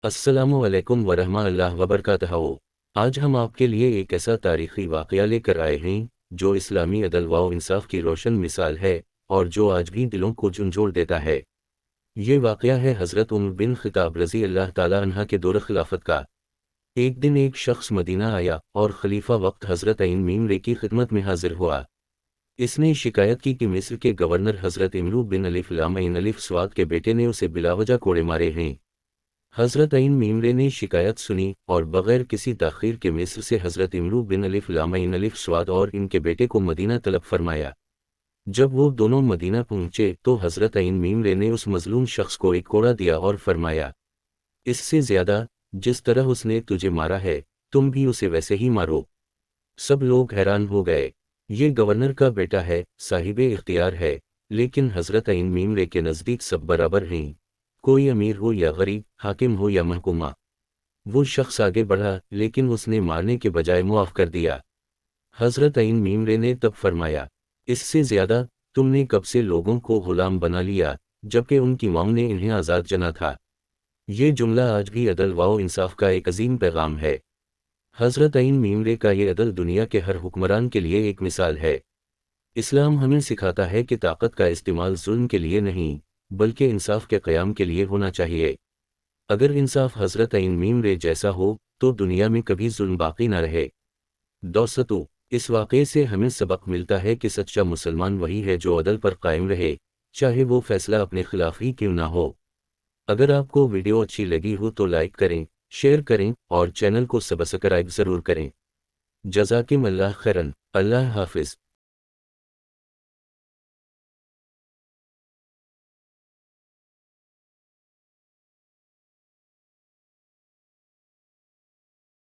السلام علیکم ورحمۃ اللہ وبرکاتہ۔ آج ہم آپ کے لیے ایک ایسا تاریخی واقعہ لے کر آئے ہیں جو اسلامی عدل و انصاف کی روشن مثال ہے اور جو آج بھی دلوں کو جھنجھوڑ دیتا ہے۔ یہ واقعہ ہے حضرت عمر بن خطاب رضی اللہ تعالیٰ عنہ کے دور خلافت کا۔ ایک دن ایک شخص مدینہ آیا اور خلیفہ وقت حضرت عین میمرے کی خدمت میں حاضر ہوا۔ اس نے شکایت کی کہ مصر کے گورنر حضرت امرو بن الف لام عین الف سواد کے بیٹے نے اسے بلا وجہ کوڑے مارے ہیں۔ حضرت عین میمرے نے شکایت سنی اور بغیر کسی تاخیر کے مصر سے حضرت امرو بن الف لام عین الف سواد اور ان کے بیٹے کو مدینہ طلب فرمایا۔ جب وہ دونوں مدینہ پہنچے تو حضرت عین میمرے نے اس مظلوم شخص کو ایک کوڑا دیا اور فرمایا، اس سے زیادہ جس طرح اس نے تجھے مارا ہے تم بھی اسے ویسے ہی مارو۔ سب لوگ حیران ہو گئے۔ یہ گورنر کا بیٹا ہے، صاحب اختیار ہے، لیکن حضرت عین میمرے کے نزدیک سب برابر ہیں، کوئی امیر ہو یا غریب، حاکم ہو یا محکومہ۔ وہ شخص آگے بڑھا لیکن اس نے مارنے کے بجائے معاف کر دیا۔ حضرت عین میمرے نے تب فرمایا، اس سے زیادہ تم نے کب سے لوگوں کو غلام بنا لیا جبکہ ان کی ماں نے انہیں آزاد جنا تھا۔ یہ جملہ آج بھی عدل و انصاف کا ایک عظیم پیغام ہے۔ حضرت عین میمرے کا یہ عدل دنیا کے ہر حکمران کے لیے ایک مثال ہے۔ اسلام ہمیں سکھاتا ہے کہ طاقت کا استعمال ظلم کے لیے نہیں بلکہ انصاف کے قیام کے لیے ہونا چاہیے۔ اگر انصاف حضرت عین میمرے جیسا ہو تو دنیا میں کبھی ظلم باقی نہ رہے۔ دوستو، اس واقعے سے ہمیں سبق ملتا ہے کہ سچا مسلمان وہی ہے جو عدل پر قائم رہے، چاہے وہ فیصلہ اپنے خلاف ہی کیوں نہ ہو۔ اگر آپ کو ویڈیو اچھی لگی ہو تو لائک کریں، شیئر کریں اور چینل کو سبسکرائب ضرور کریں۔ جزاکم اللہ خیرن۔ اللہ حافظ۔